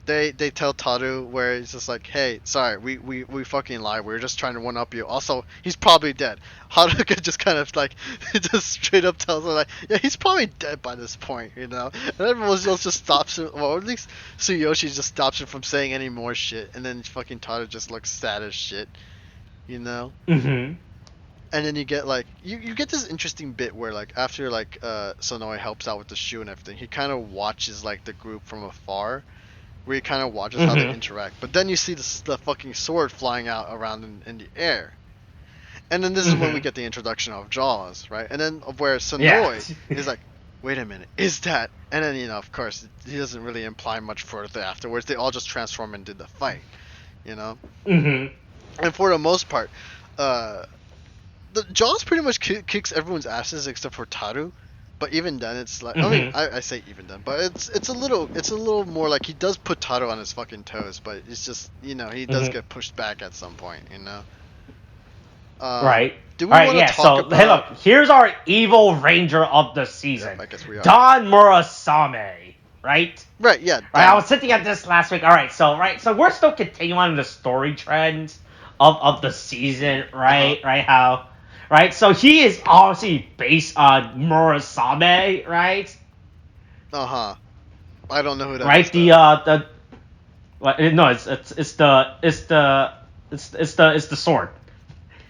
they tell Taru, where he's just like, hey, sorry, we fucking lied, we were just trying to one up you. Also, he's probably dead. Haruka just kind of like just straight up tells her like, yeah, he's probably dead by this point, And everyone else just stops him, or at least Tsuyoshi just stops him from saying any more shit, and then fucking Taru just looks sad as shit, And then you get like you get this interesting bit where like after like Sonoe helps out with the shoe and everything, he kind of watches like the group from afar, where he kind of watches how they interact. But then you see the fucking sword flying out around in the air, and then this is when we get the introduction of Jaws, right? And then of where Sonoe is like, wait a minute, is that? And then, you know, of course, he doesn't really imply much further afterwards. They all just transform into the fight, you know. And for the most part, the Jaws pretty much kicks everyone's asses except for Taru, but even then it's like I mean I say even then, but it's a little more like he does put Taru on his fucking toes, but it's just, you know, he does get pushed back at some point, you know. Right. Do we want to talk about? Hey, look, here's our evil ranger of the season. Yeah, I guess we are. Don Murasame, right? Right. Yeah. Right. I was sitting at this last week. All right. So we're still continuing the story trends of the season, right? Right. How. Right, so he is obviously based on Murasame, right? I don't know who that is. Right, it's the sword.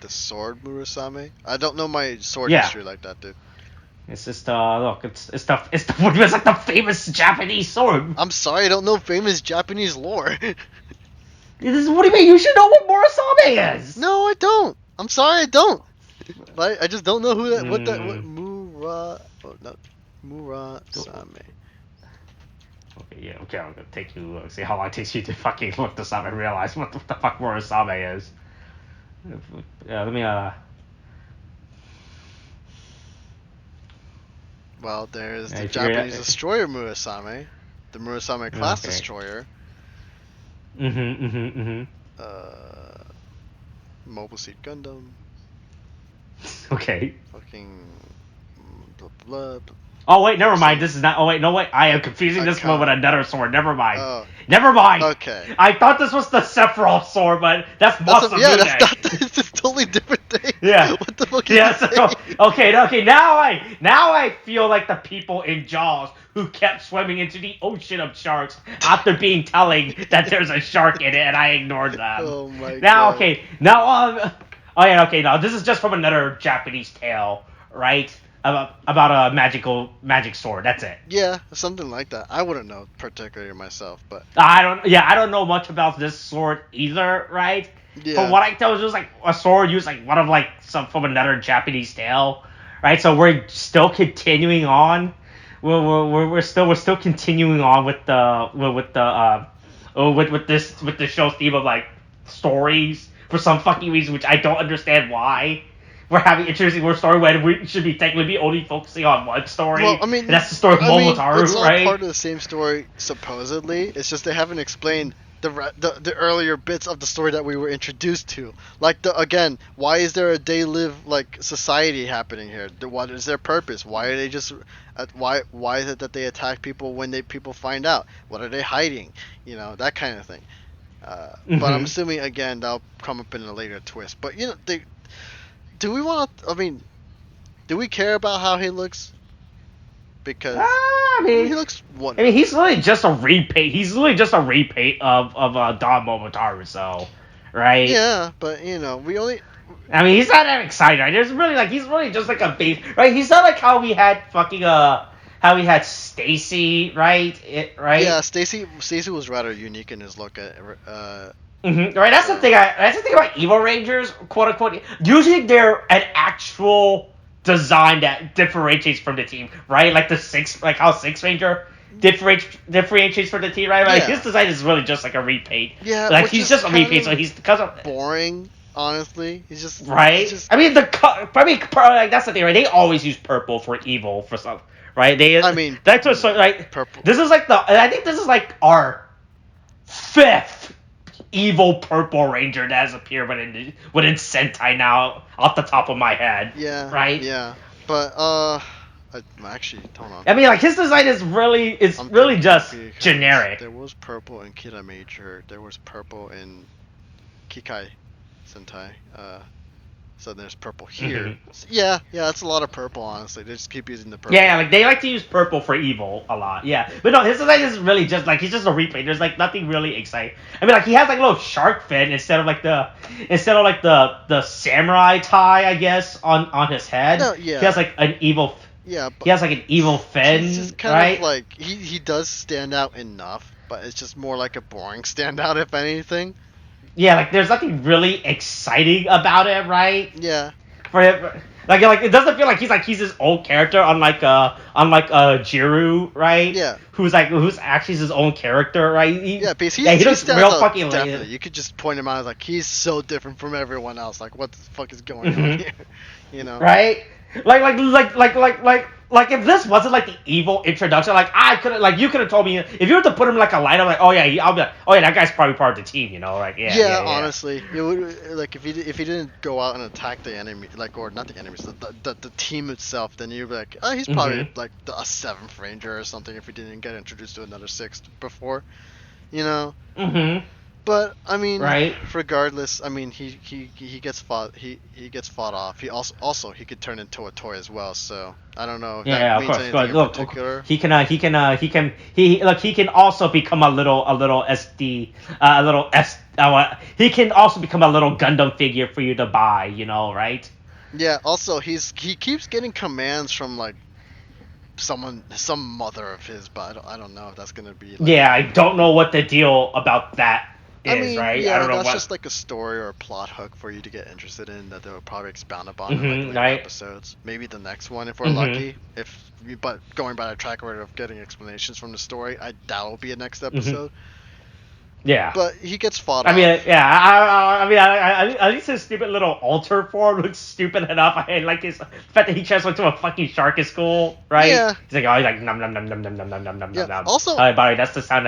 The sword Murasame? I don't know my sword history like that, dude. It's just look, it's like the famous Japanese sword. I'm sorry, I don't know famous Japanese lore. What do you mean? You should know what Murasame is. No, I don't. I'm sorry, I don't. I just don't know who that. What Murasame. Okay, I'm gonna take you. See how long it takes you to fucking look this up and realize what the fuck Murasame is. Let me Well, there's the Japanese destroyer Murasame, the Murasame class destroyer. Mobile Suit Gundam. Okay. Fucking blah, blah, blah. Oh wait, never mind. This is not. Oh wait, no wait. I am confusing this one with another sword. Never mind. Oh. Never mind. Okay. I thought this was the Sephiroth sword, but that's Masamune. Yeah, that's not. It's a totally different thing. Yeah. What the fuck? Okay. Now I feel like the people in Jaws who kept swimming into the ocean of sharks after being telling that there's a shark in it, and I ignored them. Oh my god. Now, okay. Now, Now this is just from another Japanese tale, right? About a magic sword. That's it. Yeah, something like that. I wouldn't know particularly myself, but I don't know much about this sword either, right? Yeah. From what I tell, it was like a sword used like one of like some from another Japanese tale, right? So we're still continuing on. We're still continuing on with the show's theme of like stories for some fucking reason, which I don't understand why. We're having interesting story when we should technically be only focusing on one story. Well, I mean, and that's the story of Momotaru, it's all right? part of the same story, supposedly. It's just they haven't explained the earlier bits of the story that we were introduced to. Like, again, why is there a day-live, like, society happening here? What is their purpose? Why are they just... Why is it that they attack people when people find out? What are they hiding? You know, that kind of thing. But I'm assuming, again, that'll come up in a later twist. But, you know, do we want to... I mean, do we care about how he looks? Because he looks wonderful. I mean, he's really just a repaint. He's really just a repaint of Don Momotaru, so, right? Yeah, but, you know, we only... I mean, he's not that exciting, right? There's really, like, he's really just like a base, right? He's not like how we had fucking, how we had Stacy, right? Right? Yeah, Stacy was rather unique in his look at, right, that's the thing. That's the thing about Evil Rangers, quote unquote. Usually, they're an actual design that differentiates from the team, right? Like how Six Ranger differentiates from the team, right? Like his design is really just like a repaint. Yeah, like he's just a repaint, so he's because of boring. Honestly, he's just right. I mean, like that's the thing, right? They always use purple for evil for some, right? That's what's like purple. This is like I think this is like our 5th evil purple ranger that has appeared within Sentai now, off the top of my head. Yeah. Right. Yeah, but actually, hold on. I mean, like his design is really just generic. There was purple in Kira Major. There was purple in Kikai Sentai. So there's purple here. So, yeah, that's a lot of purple, honestly. They just keep using the purple. Yeah, like they like to use purple for evil a lot. Yeah, but no, his design is really just like he's just a replay. There's like nothing really exciting. I mean, like he has like a little shark fin instead of like the samurai tie, I guess, on his head. No, yeah. He has like an evil. Yeah, but he has like an evil fin, he's just kind right? of like he does stand out enough, but it's just more like a boring standout, if anything. Yeah, like there's nothing really exciting about it, right? Yeah. For him, like it doesn't feel like he's his own character, unlike Jiru, right? Yeah. Who's actually his own character, right? Because he looks real out, fucking definitely. like. You could just point him out as like he's so different from everyone else. Like what the fuck is going on here? You know? Right? Like if this wasn't like the evil introduction, like I could like you could have told me if you were to put him like a lineup, like I'll be like, oh yeah, that guy's probably part of the team, you know, like yeah. Honestly, it would like if he didn't go out and attack the enemy, like or not the enemies, the team itself, then you'd be like, oh, he's probably like a 7th Ranger or something if he didn't get introduced to another 6th before, you know. But I mean, right? Regardless, I mean he gets fought off. He also he could turn into a toy as well. So I don't know if that means anything in particular. He can also become a little SD he can also become a little Gundam figure for you to buy, you know, right? Yeah. Also, he keeps getting commands from like some mother of his, but I don't know if that's gonna be. Like, yeah, I don't know what the deal about that. I mean, right? Yeah, I don't know that's just like a story or a plot hook for you to get interested in that they'll probably expound upon in like later episodes. Maybe the next one if we're lucky. But going by the track record of getting explanations from the story, I doubt it'll be a next episode. Yeah. But he gets fought off. I mean, yeah. At least his stupid little alter form looks stupid enough. I like his fact that he transformed into a fucking shark is cool, right? Yeah. He's like, oh, he's like, nom nom nom nom nom nom nom nom nom yeah. nom. Also, by the way, that's the sound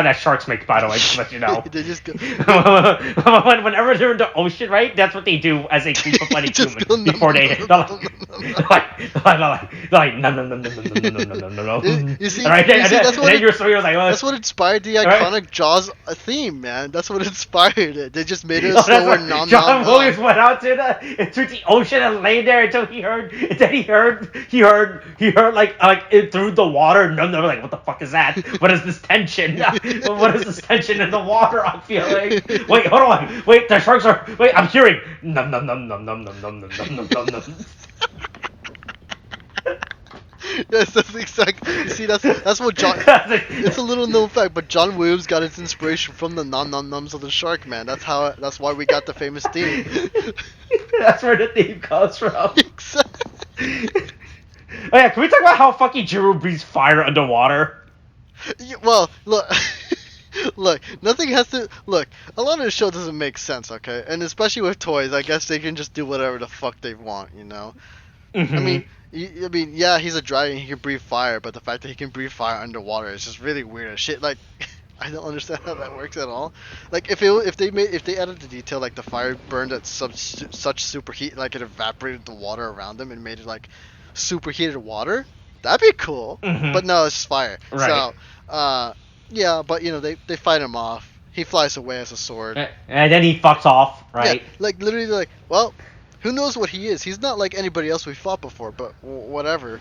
that sharks make. By the way, just to let you know. They just go. Whenever they're in the ocean, right? That's what they do as they keep a funny human before they like nom nom nom nom nom nom nom nom. You see, that's what inspired the iconic Jaws theme, man. That's what inspired it. They just made it a slower nom. John Williams went out to the ocean and lay there until he heard like it through the water. No, like what the fuck is that? What is this tension? What is this tension in the water? I'm feeling. Wait, hold on. Wait, the sharks are. Wait, I'm hearing. Nom nom nom nom nom nom nom nom nom nom nom. Yes, that's exactly. See, that's what John. It's a little known fact, but John Williams got its inspiration from the nom nom noms of the shark, man. That's why we got the famous theme. That's where the theme comes from. Exactly. Oh yeah, can we talk about how fucking Jiru breathes fire underwater? Well, look. Look, nothing has to look. A lot of the show doesn't make sense, okay? And especially with toys, I guess they can just do whatever the fuck they want, you know. I mean, yeah, he's a dragon. He can breathe fire, but the fact that he can breathe fire underwater is just really weird as shit. Like, I don't understand how that works at all. Like, if they added the detail like the fire burned at such superheat, like it evaporated the water around them and made it like superheated water, that'd be cool. But no, it's just fire. Right. So, yeah, but you know they fight him off. He flies away as a sword. And then he fucks off, right? Yeah, like literally, like, well. Who knows what he is? He's not like anybody else we fought before, but whatever.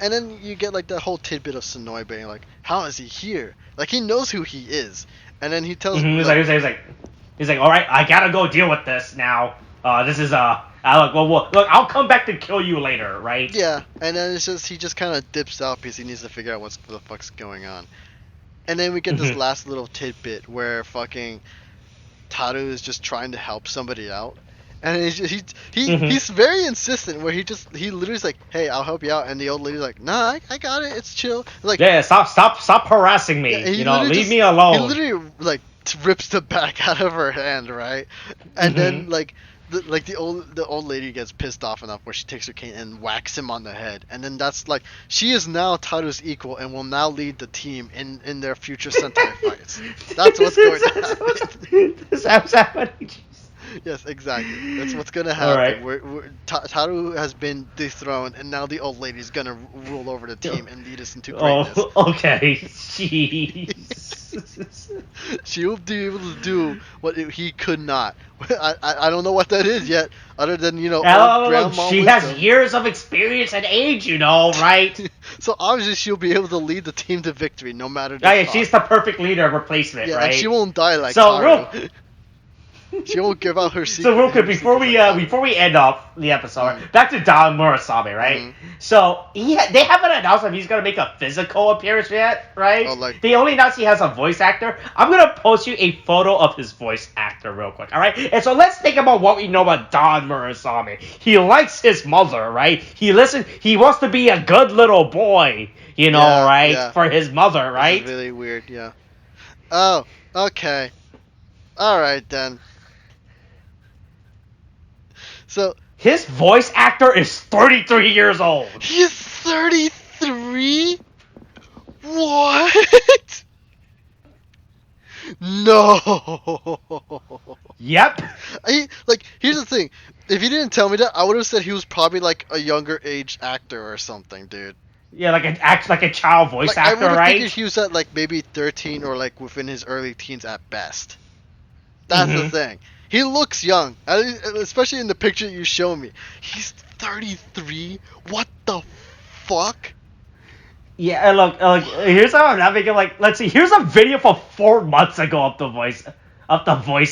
And then you get like that whole tidbit of Sonoy being like, how is he here? Like he knows who he is. And then he tells he's like, all right, I gotta go deal with this now. This is look, I'll come back to kill you later, right? Yeah. And then it's just he just kind of dips out because he needs to figure out what the fuck's going on. And then we get this last little tidbit where fucking Taru is just trying to help somebody out. And he's very insistent where he literally is like, hey, I'll help you out, and the old lady's like, nah, I got it, it's chill. Like, yeah, stop harassing me, yeah, leave me alone. He literally like rips the back out of her hand, right? And then like the old lady gets pissed off enough where she takes her cane and whacks him on the head, and then that's like she is now Taru's equal and will now lead the team in their future Sentai fights. That's what's going to happen. This happening. Yes, exactly. That's what's gonna happen. Right. Taru has been dethroned, and now the old lady's gonna rule over the team and lead us into greatness. Oh, okay. Jeez. She'll be able to do what he could not. I don't know what that is yet, other than old grandma she wisdom. has years of experience and age, right? So obviously she'll be able to lead the team to victory, no matter the Yeah, cost. she's the perfect leader replacement, yeah, right? and she won't die like so Taru. She won't give out her secret. So real quick, before we end off the episode, back to Don Murasame, right? So they haven't announced if he's gonna make a physical appearance yet, right? Oh, they only announced he has a voice actor. I'm gonna post you a photo of his voice actor real quick, all right? And so let's think about what we know about Don Murasame. He likes his mother, right? He wants to be a good little boy, right? Yeah. For his mother, right? This is really weird, yeah. Oh, okay. All right then. So his voice actor is 33 years old. He's 33? What? No. Yep. Here's the thing. If you didn't tell me that, I would have said he was probably like a younger age actor or something, dude. Yeah, like a child voice actor, I would have right? figured he was at like maybe 13 or like within his early teens at best. That's the thing. He looks young, especially in the picture you show me. He's 33. What the fuck? Yeah, and look, here's how I'm not making let's see. Here's a video from 4 months ago of the voice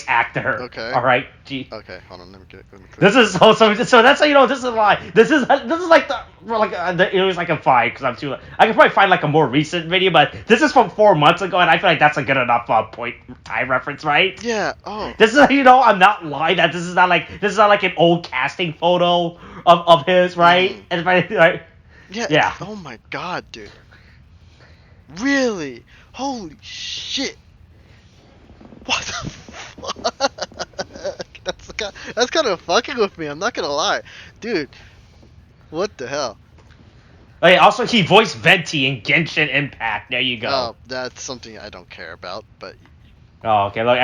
actor. Okay. All right. Gee. Okay, hold on. Let me get it. This is so that's how you know this is a lie. This is like the it was like a find because I'm too. I can probably find like a more recent video, but this is from 4 months ago, and I feel like that's a good enough point time reference, right? Yeah. Oh. This is I'm not lying that this is not like an old casting photo of his, right? And right. Yeah. Oh my god, dude. Really? Holy shit. What the fuck? That's kind of fucking with me, I'm not gonna lie. Dude. What the hell? Hey, also, he voiced Venti in Genshin Impact. There you go. Oh, that's something I don't care about, but... Oh, okay. Look,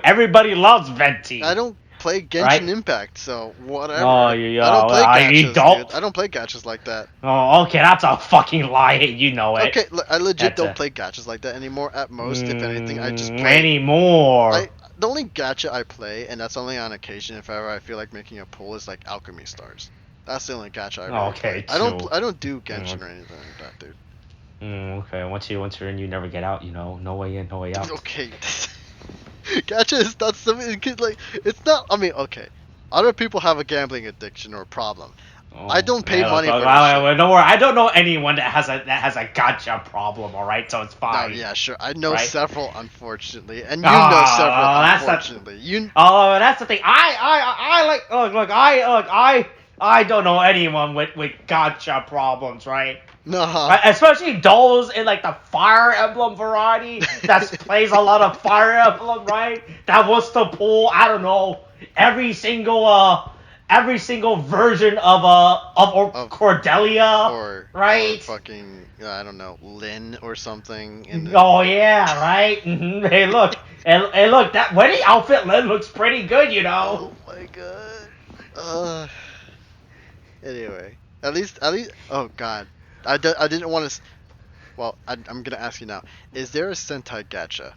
everybody loves Venti. I don't play Genshin Impact, so whatever. Oh, yeah. I don't play gachas, you don't? dude. I don't play gachas like that. Oh, okay. That's a fucking lie. You know it. Okay, I legit don't play gachas like that anymore. At most, if anything, I just play... Anymore. The only gacha I play, and that's only on occasion if ever I feel like making a pull, is like Alchemy Stars. That's the only gacha I really play. I don't do Genshin or anything like that, dude. Okay. Once you're in, you never get out. No way in, no way out. Okay. Gacha is not something it's not. I mean, okay. Other people have a gambling addiction or problem. I don't pay money for this shit. Don't worry. I don't know anyone that has a gacha problem. All right, so it's fine. No, yeah, sure. I know several, unfortunately, and you know several, unfortunately. That's the thing. I don't know anyone with gacha problems, right? No. Especially those in like the Fire Emblem variety that plays a lot of Fire Emblem, right? That wants to pull, I don't know, every single version of Cordelia, right? Or fucking, I don't know, Lin or something. Oh yeah, right. Hey, look, and look, that wedding outfit Lin looks pretty good, Oh my god. Anyway, at least. Oh god, I didn't want to. Well, I'm gonna ask you now. Is there a Sentai gacha?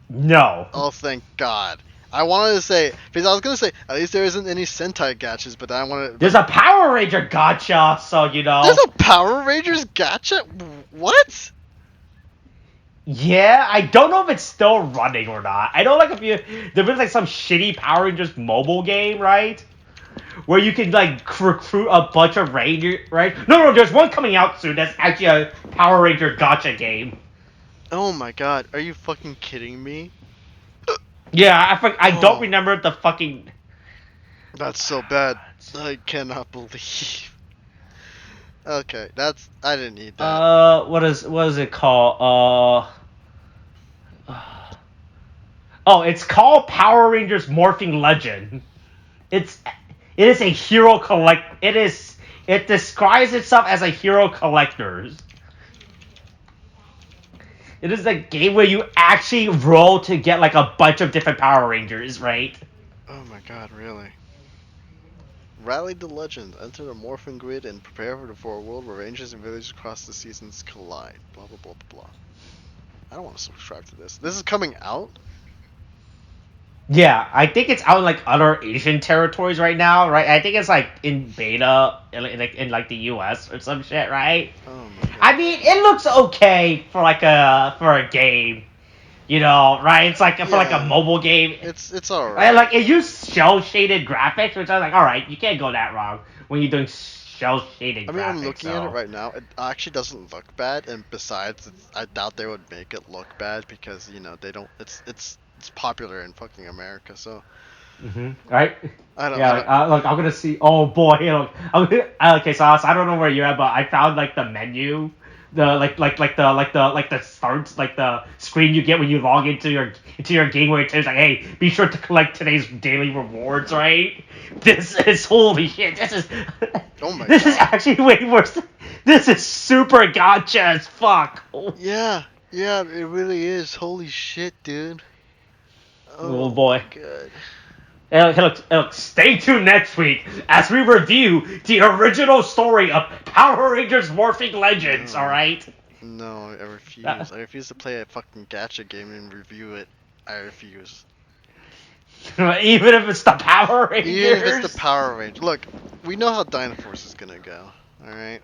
No. Oh, thank God. I wanted to say, because I was gonna say at least there isn't any Sentai gachas, but then I wanted. There's a Power Ranger gacha, so There's a Power Rangers gacha? What? Yeah, I don't know if it's still running or not. I know there was like some shitty Power Rangers mobile game, right? Where you can like recruit a bunch of Rangers, right? No, there's one coming out soon that's actually a Power Ranger gacha game. Oh my god, are you fucking kidding me? Yeah, I don't remember the fucking... That's so bad. I cannot believe. Okay, I didn't need that. What is it called? Oh, it's called Power Rangers Morphing Legend. It is a hero it describes itself as a hero collectors. It is a game where you actually roll to get like a bunch of different Power Rangers, right? Oh my god, really? Rally the legend, enter the morphing grid, and prepare for a world where rangers and villagers across the seasons collide. Blah blah blah blah blah. I don't want to subscribe to this. This is coming out? Yeah, I think it's out in like other Asian territories right now, right? I think it's like in beta in like the US or some shit, right? Oh my god. I mean, it looks okay for a game, right? It's like for like a mobile game. It's alright. Right? Like it used cell shaded graphics, which I was like, all right, you can't go that wrong when you're doing cell shaded graphics. I'm looking at it right now. It actually doesn't look bad, and besides, I doubt they would make it look bad because they don't. It's popular in fucking America, so. Right? I don't. Look, I'm gonna see. Oh boy, look. Okay, so I don't know where you're at, but I found like the menu, the starts, like the screen you get when you log into your game where it tells like, hey, be sure to collect today's daily rewards, right? This is holy shit. This is. Oh my this god. is actually way worse. This is super gotcha as fuck. Yeah, it really is. Holy shit, dude. Oh boy. Good. Hey, look, stay tuned next week as we review the original story of Power Rangers Morphing Legends, alright? No, I refuse. I refuse to play a fucking gacha game and review it. I refuse. Even if it's the Power Rangers? Even if it's the Power Rangers. Look, we know how Dynaforce is gonna go, alright?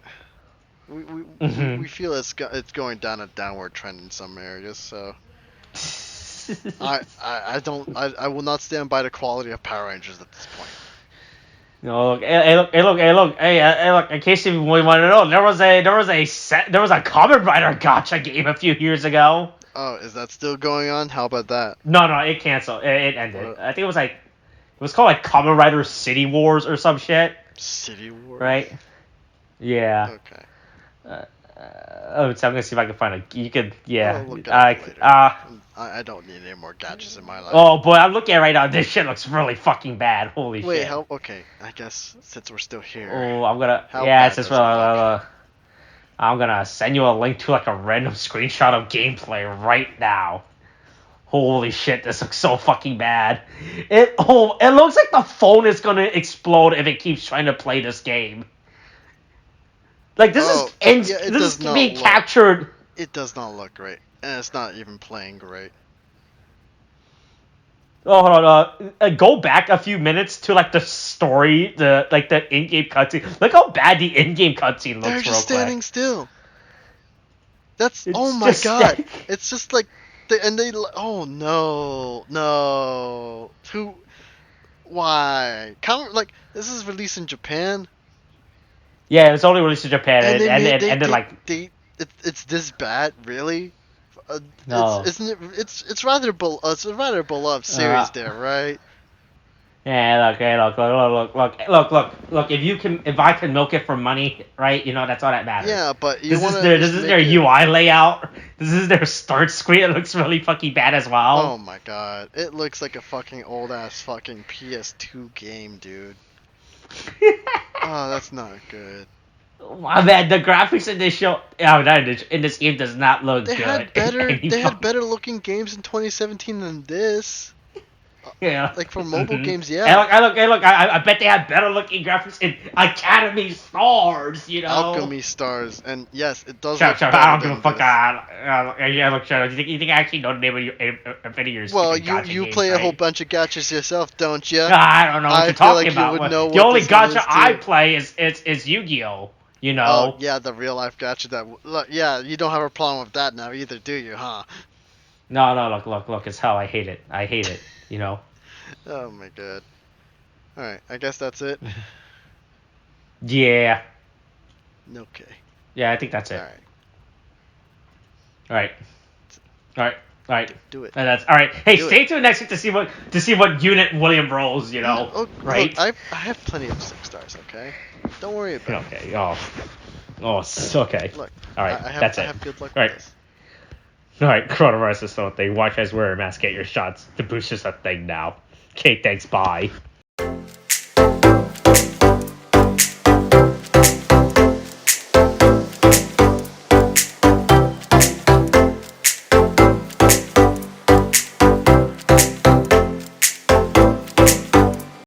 We feel it's going down a downward trend in some areas, so... I will not stand by the quality of Power Rangers at this point. No, look, look, in case you want to know, there was a Kamen Rider gacha game a few years ago. Oh, is that still going on? How about that? No, it canceled. It ended. I think it was called like Kamen Rider City Wars or some shit. City Wars? Right? Yeah. Okay. So I'm gonna see if I can find a. You could, yeah. I'll look at it later. I don't need any more gadgets in my life. Oh boy, I'm looking at it right now. This shit looks really fucking bad. Holy shit. Wait, okay. I guess since we're still here. Oh, I'm gonna. Yeah, it's just I'm gonna send you a link to like a random screenshot of gameplay right now. Holy shit, this looks so fucking bad. It looks like the phone is gonna explode if it keeps trying to play this game. Like this is being captured. It does not look great, and it's not even playing great. Oh, hold on. Go back a few minutes to like the story, the in-game cutscene. Look how bad the in-game cutscene looks. They're just standing still. That's it's oh my god! It's just like oh no. Why? Like this is released in Japan. Yeah, it was only released in Japan, it's this bad, really? No. It's rather beloved series there, right? Yeah, look. If I can milk it for money, right? That's all that matters. Yeah, but this is their UI layout. This is their start screen. It looks really fucking bad as well. Oh my god, it looks like a fucking old ass fucking PS2 game, dude. Oh, that's not good. My bad. The graphics in this show, in this game, does not look good. They had better looking games in 2017 than this. Yeah. Like for mobile games, yeah. I bet they had better looking graphics in Academy Stars, Alchemy Stars, and yes, it does. Shut up! I don't give a fuck. Shut up. You think I actually know the name of any of your Well, games, you play a whole bunch of gachas yourself, don't you? I don't know what you're talking about. You would know the only gacha I too. play is Yu-Gi-Oh! Oh, yeah, the real life gacha yeah, you don't have a problem with that now either, do you, huh? No, look, it's hell. I hate it. Oh my god. Alright, I guess that's it. Yeah. Okay. Yeah, I think that's it. Alright. Do it. And that's alright. Hey, stay tuned next week to see what unit William rolls, right? Look, I have plenty of 6 stars, okay? Don't worry about it. Okay. Oh, it's okay. Look, alright, that's it. I have good luck with this. Alright, coronavirus is still a thing. Watch as wear a mask, get your shots. The booster's a thing now. Okay, thanks, bye.